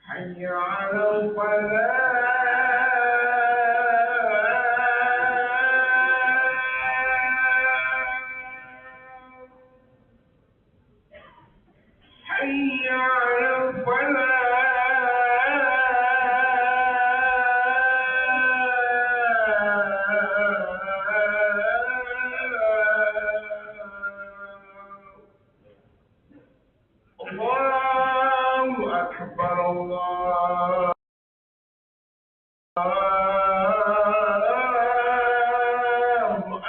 حي على الفلاح. حي على الفلاح. الله أكبر الله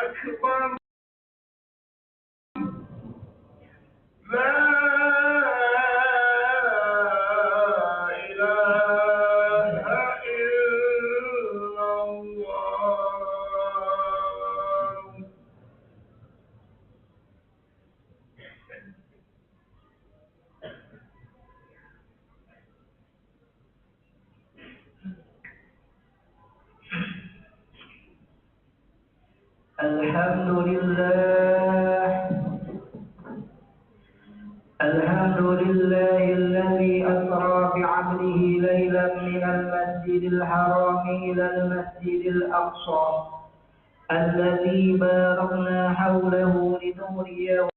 أكبر. لا إله إلا الله. الحمد لله. الحمد لله الذي أسرى بعبده ليلا من المسجد الحرام إلى المسجد الأقصى الذي باركنا حوله لنريه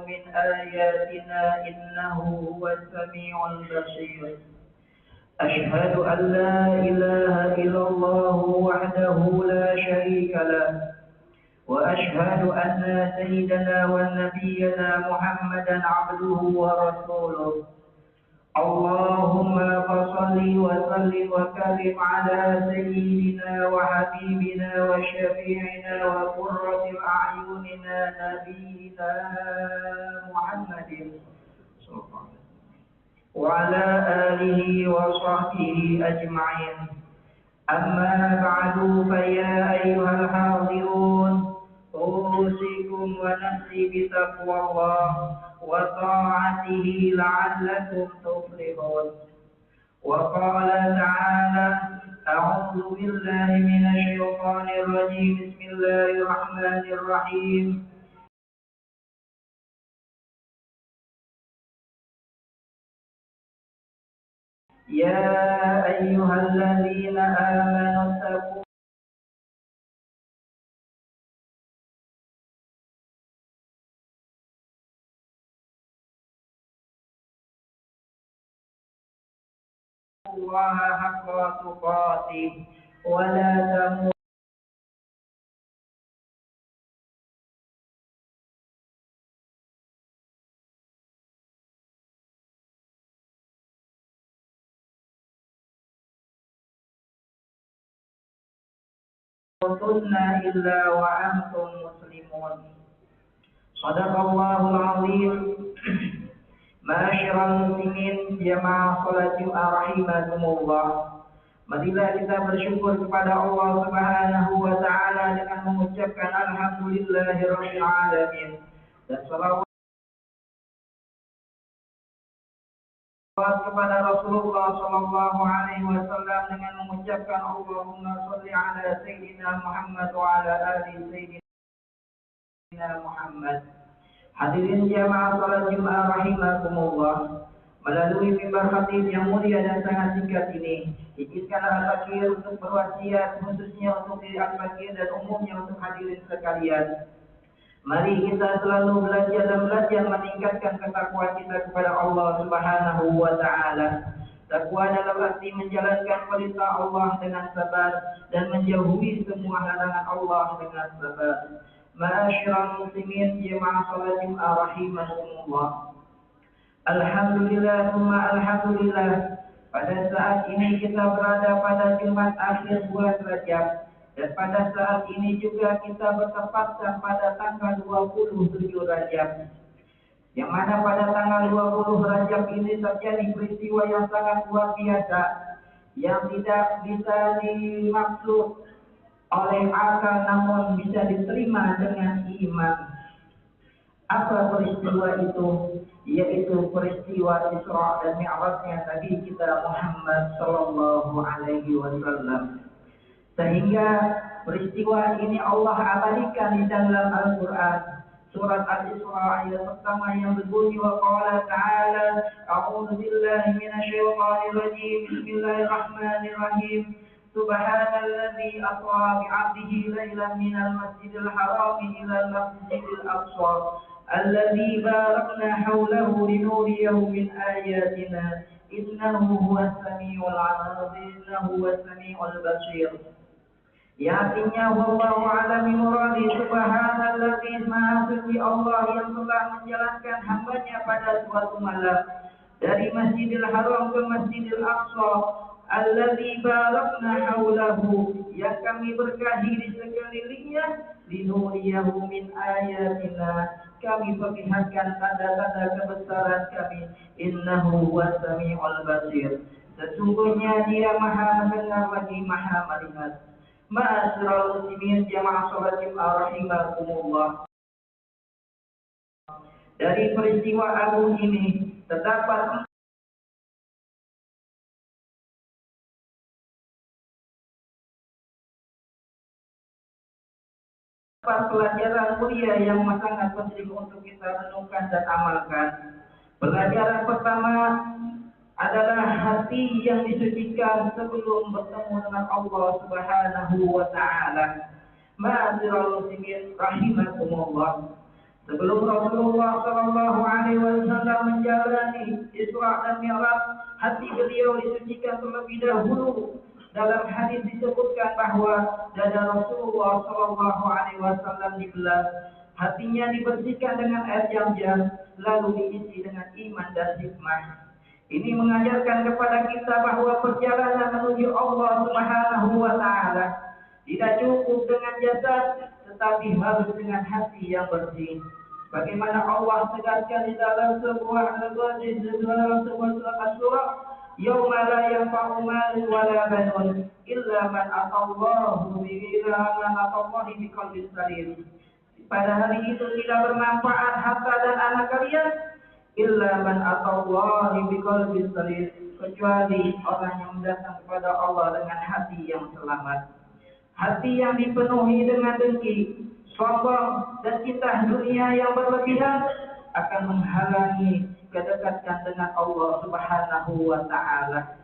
من آياتنا إنه هو السميع البصير. أشهد أن لا إله إلا الله وحده لا شريك له، وأشهد أن سيدنا ونبينا محمدا عبده ورسوله. اللهم فصل وسلم وكرم على سيدنا وحبيبنا وشفيعنا وقرة أعيننا نبينا محمد وعلى آله وصحبه أجمعين. أما بعد، فيا أيها الحاضرون، أوصيكم ونفسي بتقوى الله وطاعته لعلكم تفلحون. وقال تعالى: أعوذ بالله من الشيطان الرجيم. بسم الله الرحمن الرحيم. يا أيها الذين آمنوا اتقوا الله حق تقاته ولا تموتن إلا وأنتم مسلمون. صدق الله العظيم. Ma'asyiral muslimin, jamaah salat Jumat rahimakumullah. Marilah kita bersyukur kepada Allah Subhanahu wa taala dengan mengucapkan alhamdulillahirabbil alamin. Dan salawat kepada Rasulullah sallallahu alaihi wasallam dengan mengucapkan Allahumma shalli ala sayyidina Muhammad wa ala ali sayyidina Muhammad. Hadirin jamaah salat Jumat rahimakumullah, melalui mimbar khatib yang mulia dan sangat singkat ini, izinkanlah al-fakir untuk berwasiat khususnya untuk diri al-fakir dan umumnya untuk hadirin sekalian. Mari kita selalu belajar dan belajar meningkatkan ketakwaan kita kepada Allah Subhanahu wa taala. Takwa dalam arti menjalankan perintah Allah dengan sabar dan menjauhi semua larangan Allah dengan sabar. Ma'asyiral muslimin, jemaah salat Jumat rahimakumullah. Alhamdulillah, alhamdulillah. Pada saat ini kita berada pada Jumat akhir bulan Rajab, dan pada saat ini juga kita bertepatan pada tanggal 27 Rajab. Yang mana pada tanggal 20 Rajab ini terjadi peristiwa yang sangat luar biasa, yang tidak bisa dimaksud oleh akal namun bisa diterima dengan iman. Apa peristiwa itu? Yaitu peristiwa Isra dan Mi'rajnya Nabi kita Muhammad sallallahu alaihi wasallam. Sehingga peristiwa ini Allah abadikan di dalam Al-Quran. Surat Al-Isra ayat pertama yang berbunyi wa qala ta'ala a'udzu billahi minasyaitonir rajim bismillahirrahmanirrahim subhanalladzi asra bi'abdihi lailan minal masjidil haram ilal masjidil aqsa alladzi barakna hawlahu linuriyahu min ayatina innahu huwas samiul 'alim innahu huwas samiul basir. Ya artinya wallahu a'lam muradi subhanalladzi maha suci Allah yang telah menjalankan hambanya pada suatu malam dari Masjidil Haram ke Masjidil Aqsa alladzi barakna haulahu yang kami berkahi di sekelilingnya linuriyahu min ayatina kami perlihatkan tanda-tanda kebesaran kami innahu huwas samiul basir sesungguhnya dia maha mendengar lagi maha melihat. Ma'asyiral muslimin jamaah salat Jumat rahimakumullah. Dari peristiwa agung ini terdapat pelajaran mulia yang sangat penting untuk kita renungkan dan amalkan. Pelajaran pertama adalah hati yang disucikan sebelum bertemu dengan Allah Subhanahu wa taala. Ma'asyiral muslimin rahimakumullah. Sebelum Rasulullah sallallahu alaihi wasallam menjalani Isra dan Mi'raj, hati beliau disucikan terlebih dahulu. Dalam hadis disebutkan bahwa dada Rasulullah sallallahu alaihi wasallam dibelah, hatinya dibersihkan dengan air Zam-Zam, lalu diisi dengan iman dan hikmah. Ini mengajarkan kepada kita bahwa perjalanan menuju Allah Subhanahu wa taala tidak cukup dengan jasad, tetapi harus dengan hati yang bersih. Bagaimana Allah tegaskan di dalam sebuah surah, "Yauma la yanfa'u malun wala banun illa man atallaha biqalbin salim." Pada hari itu tidak bermanfaat harta dan anak kalian illa man atallahi biqalbin salim, kecuali orang yang datang kepada Allah dengan hati yang selamat. Hati yang dipenuhi dengan dengki, sombong dan cinta dunia yang berlebihan akan menghalangi kedekatan dengan Allah Subhanahu wa taala.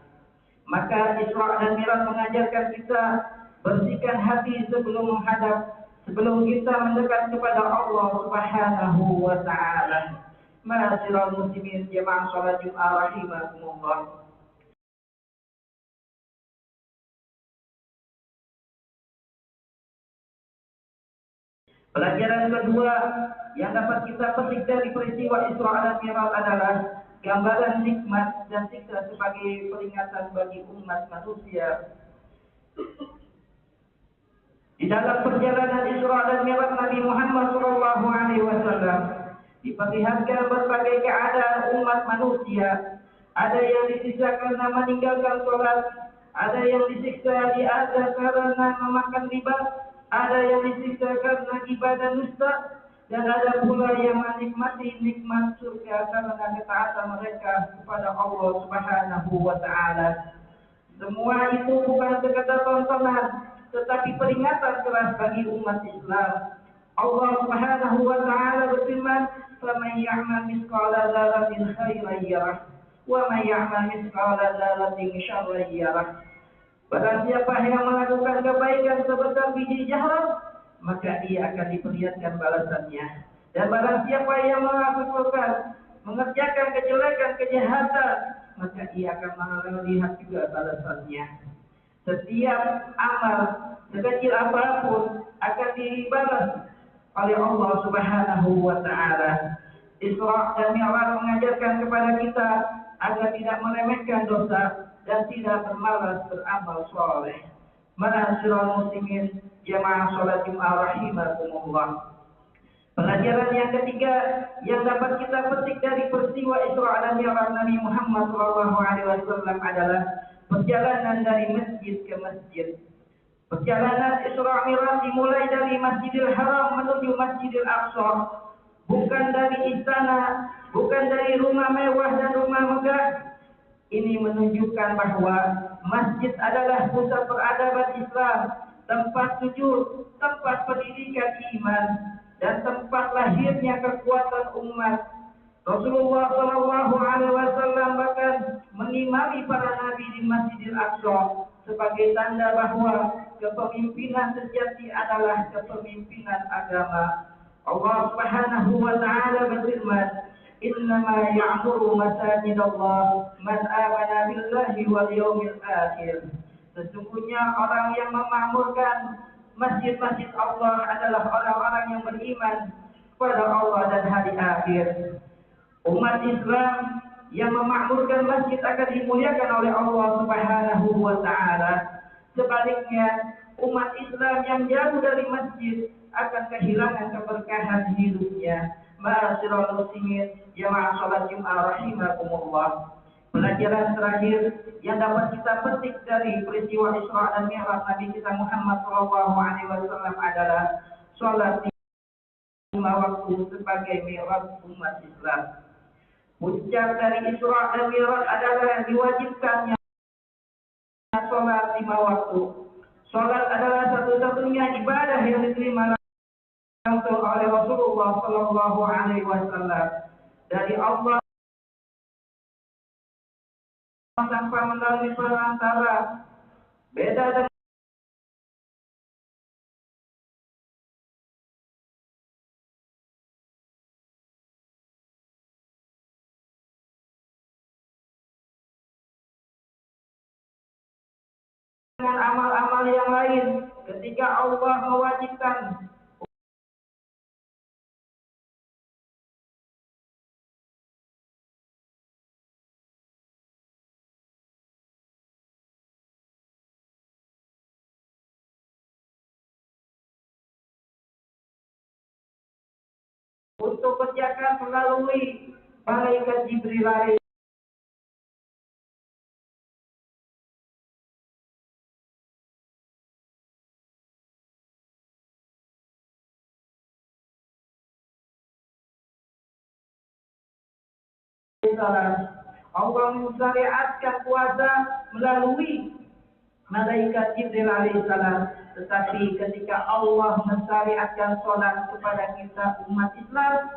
Maka Isra dan Mi'raj mengajarkan kita bersihkan hati sebelum kita mendekat kepada Allah Subhanahu wa taala. Ma'asyiral muslimin jamaah salat Jumat rahimakumullah. Pelajaran kedua yang dapat kita petik dari peristiwa Isra dan Mi'raj adalah gambaran nikmat dan siksa sebagai peringatan bagi umat manusia. Di dalam perjalanan Isra dan Mi'raj Nabi Muhammad SAW diperlihatkan berbagai keadaan umat manusia. Ada yang disiksa karena meninggalkan sholat, ada yang disiksa diazab karena memakan riba, ada yang disiksa karena ibadah dusta, dan ada pula yang menikmati nikmat surga karena ketaatan mereka kepada Allah Subhanahu wa taala. Semua itu bukan sekadar tontonan, tetapi peringatan keras bagi umat Islam. Allah Subhanahu wa taala berfirman, "Faman ya'mal mithqala dzarratin khairan yarah, wa man ya'mal mithqala dzarratin syarran yarah." Barang siapa yang melakukan kebaikan sebesar biji jahrah, maka ia akan diperlihatkan balasannya. Dan barang siapa yang mengerjakan kejahatan, maka ia akan melihat juga balasannya. Setiap amal sekecil apapun akan dibalas oleh Allah Subhanahu wa taala. Isra dan Mi'raj mengajarkan kepada kita agar tidak meremehkan dosa dan tidak bermalas beramal soleh. Ma'asyiral muslimin jamaah salat Jumat rahimakumullah. Pelajaran yang ketiga yang dapat kita petik dari peristiwa Isra dan Mi'raj Nabi Muhammad SAW adalah perjalanan dari masjid ke masjid. Perjalanan Isra Mi'raj dimulai dari Masjidil Haram menuju Masjidil Aqsa. Bukan dari istana, bukan dari rumah mewah dan rumah megah. Ini menunjukkan bahwa masjid adalah pusat peradaban Islam, tempat sujud, tempat pendidikan iman, dan tempat lahirnya kekuatan umat. Rasulullah Shallallahu Alaihi Wasallam bahkan mengimami para nabi di Masjidil Aqsa sebagai tanda bahwa kepemimpinan sejati adalah kepemimpinan agama. Allah Subhanahu wa taala berfirman, "Innama ya'muru masajidallah man amana billahi wal yawmil akhir." Sesungguhnya orang yang memakmurkan masjid-masjid Allah adalah orang-orang yang beriman kepada Allah dan hari akhir. Umat Islam yang memakmurkan masjid akan dimuliakan oleh Allah Subhanahu wa taala. Sebaliknya, umat Islam yang jauh dari masjid akan kehilangan keberkahan hidupnya. Ma'asyiral muslimin, jamaah salat Jumat rahimakumullah. Pelajaran terakhir yang dapat kita petik dari peristiwa Isra dan Mi'raj Nabi kita Muhammad sallallahu alaihi wasallam adalah salat lima waktu sebagai mi'raj umat Islam. Puncak dari Isra dan Mi'raj adalah diwajibkannya salat lima waktu. Salat adalah satu-satunya ibadah yang diterima langsung oleh Rasulullah Sallallahu Alaihi Wasallam dari Allah tanpa melalui perantara. Beda dengan amal-amal yang lain, ketika Allah mewajibkan untuk kerjakan melalui malaikat Jibril alaihi salam. Allah mensyariatkan puasa melalui malaikat Jibril alaihissalam. Tetapi ketika Allah mensyariatkan sholat kepada kita umat Islam,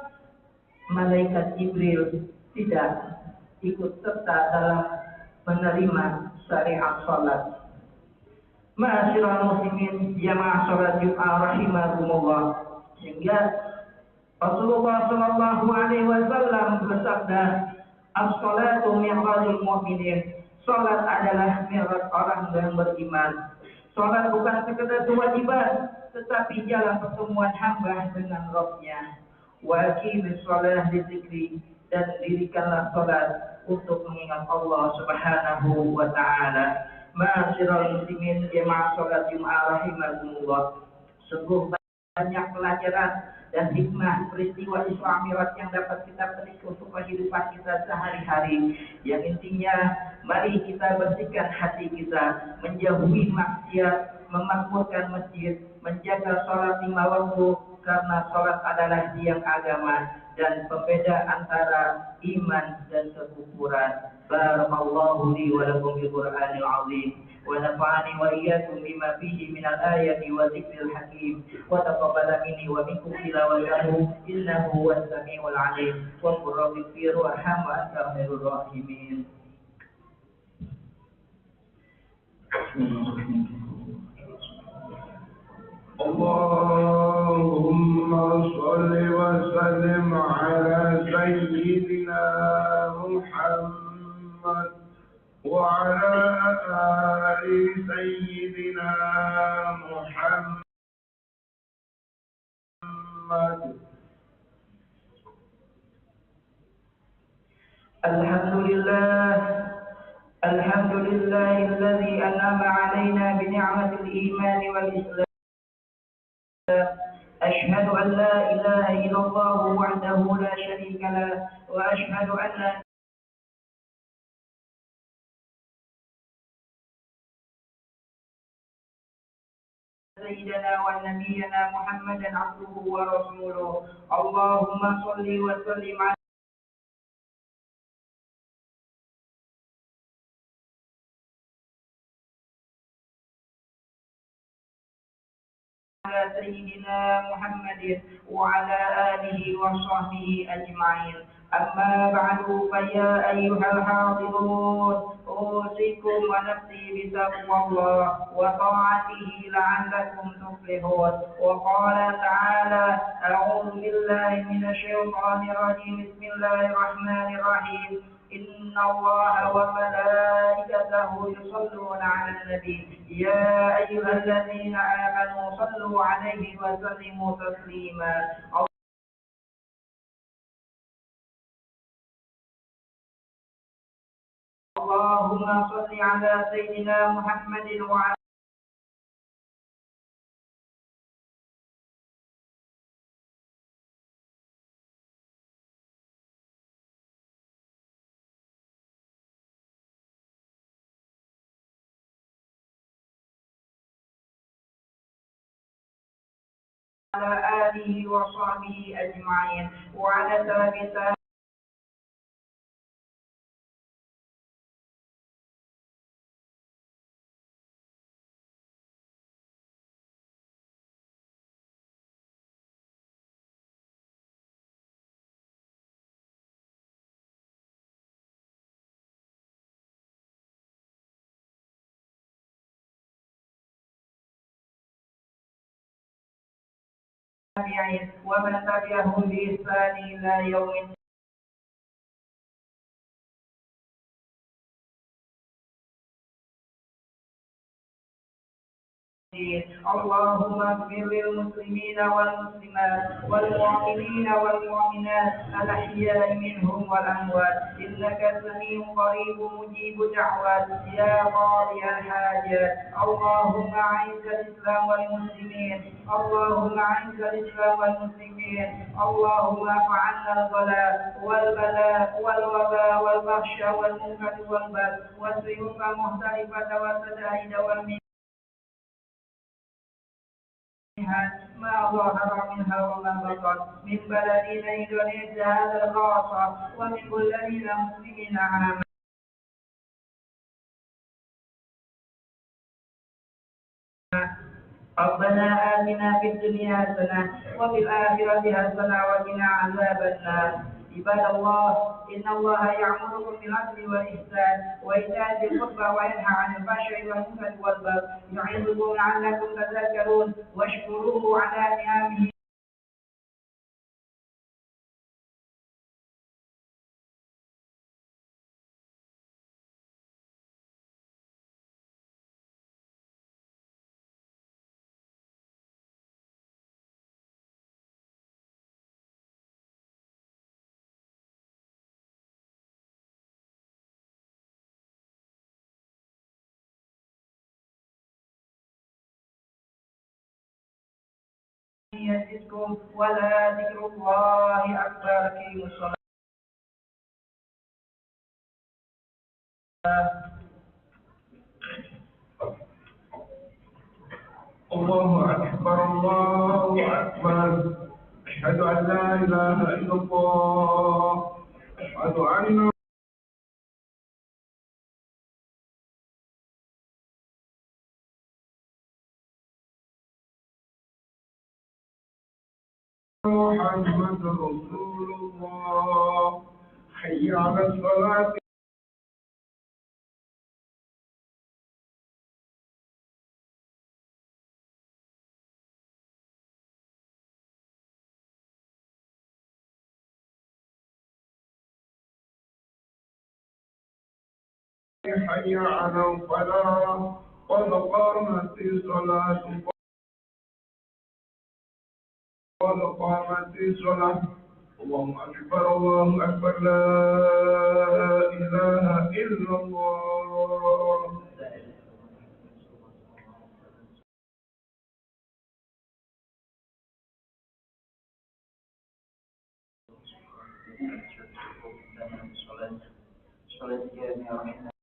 malaikat Jibril tidak ikut serta dalam menerima syariat sholat. Ma'asyiral muslimin, jamaah sholat Jumat rahimakumullah. Sehingga Rasulullah Shallallahu Alaihi Wasallam bersabda, "As-salatu mi'rajul mu'minin." Salat adalah mi'raj orang yang beriman. Salat bukan sekedar kewajiban, tetapi jalan pertemuan hamba dengan Rabb-Nya. Wa aqimis shalah dzikri, dan dirikanlah salat untuk mengingat Allah Subhanahu wa taala. Ma'asyiral muslimin, jamaah salat Jumat rahimakumullah. Sungguh banyak pelajaran dan hikmah peristiwa Isra Mi'raj yang dapat kita petik untuk kehidupan kita sehari-hari. Yang intinya, mari kita bersihkan hati kita, menjauhi maksiat, memakmurkan masjid, menjaga sholat lima waktu, karena sholat adalah tiang agama dan pembeda antara iman dan kekufuran. Barakallahu li wa lakum bil Qur'anil azim. ونفعني وإياكم بما فيه من الآية والذكر الحكيم وتقبل مني ومنكم تلاوته إنه هو السميع العليم وقل رب اغفر وارحم وأنت خير الراحمين. اللهم صل وسلم على سيدنا محمد وعلى آل سيدنا محمد. الحمد لله الذي أنعم علينا بنعمة الإيمان والإسلام. أشهد أن لا إله إلا الله وحده لا شريك له وأشهد أن سيدنا ونبينا محمدا عبده ورسوله. اللهم صل وسلم على سيدنا محمد وعلى آله وصحبه أجمعين. أما بعد فيا أيها الحاضرون أوصيكم ونفسي بتقوى الله وطاعته لعلكم تفلحون. وقال تعالى: أعوذ بالله من الشيطان الرجيم. بسم الله الرحمن الرحيم. إن الله وملائكته يصلون على النبي يا أيها الذين آمنوا صلوا عليه وسلموا تسليما. اللهم صل على سيدنا محمد وعلى آله وصحبه أجمعين وعلى ثابت. ومن تبعهم بإحسان إلى يوم الدين. اللهم اغفر للمسلمين والمسلمات والمؤمنين والمؤمنات الأحياء منهم والأموات إنك سميع قريب مجيب دعوات يا قاضي الحاجات. اللهم أعز الإسلام والمسلمين. اللهم أعز الإسلام والمسلمين. اللهم ارفع عنا البلاء والبلاء والوباء والفحشاء والمنكر والبغي والسيوف المختلفة والشدائد والمحن ما ظهر منها وما بطن من بلدنا إندونيسيا هذا الخاصة ومن بلدنا مسلمين عامة. ربنا آتنا في الدنيا حسنة وفي الآخرة حسنة وقنا عذاب النار. عباد الله إن الله يأمركم بالعدل والإحسان وإيتاء ذي القربى وينهى عن الفحشاء والمنكر والبغي يعظكم لعلكم تذكرون. واشكروه على نعمه يزدكم ولا ذكر الله أكبر. كي الصلاة. الله أكبر الله أكبر. أشهد أن لا إله إلا الله. أشهد أن محمد رسول الله. حي على الصلاة. حي على الفلاح. قد قامت الصلاة. قد قامت الصلاة. الله أكبر الله أكبر. لا إله إلا الله. صلاة جامعة